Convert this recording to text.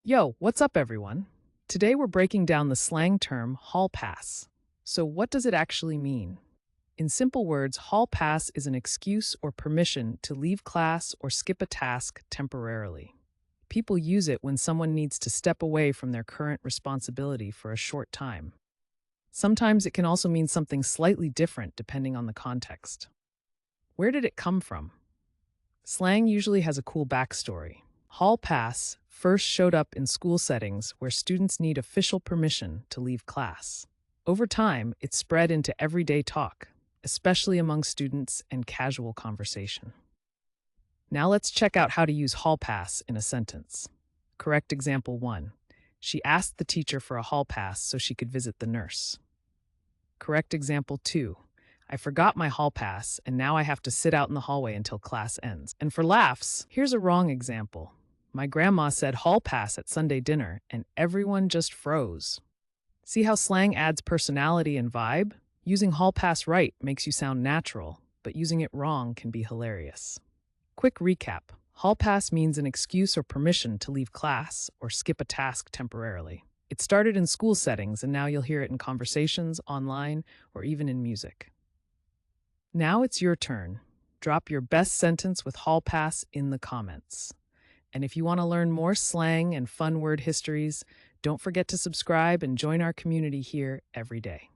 Yo, what's up, everyone? Today we're breaking down the slang term hall pass. So, what does it actually mean? In simple words, hall pass is an excuse or permission to leave class or skip a task temporarily. People use it when someone needs to step away from their current responsibility for a short time. Sometimes it can also mean something slightly different depending on the context. Where did it come from? Slang usually has a cool backstory. Hall pass first showed up in school settings where students need official permission to leave class. Over time, it spread into everyday talk, especially among students and casual conversation. Now let's check out how to use hall pass in a sentence. Correct example 1. She asked the teacher for a hall pass so she could visit the nurse. Correct example 2. I forgot my hall pass, and now I have to sit out in the hallway until class ends. And for laughs, here's a wrong example. My grandma said hall pass at Sunday dinner, and everyone just froze. See how slang adds personality and vibe? Using hall pass right makes you sound natural, but using it wrong can be hilarious. Quick recap. Hall pass means an excuse or permission to leave class or skip a task temporarily. It started in school settings, and now you'll hear it in conversations, online, or even in music. Now it's your turn. Drop your best sentence with hall pass in the comments. And if you want to learn more slang and fun word histories, don't forget to subscribe and join our community here every day.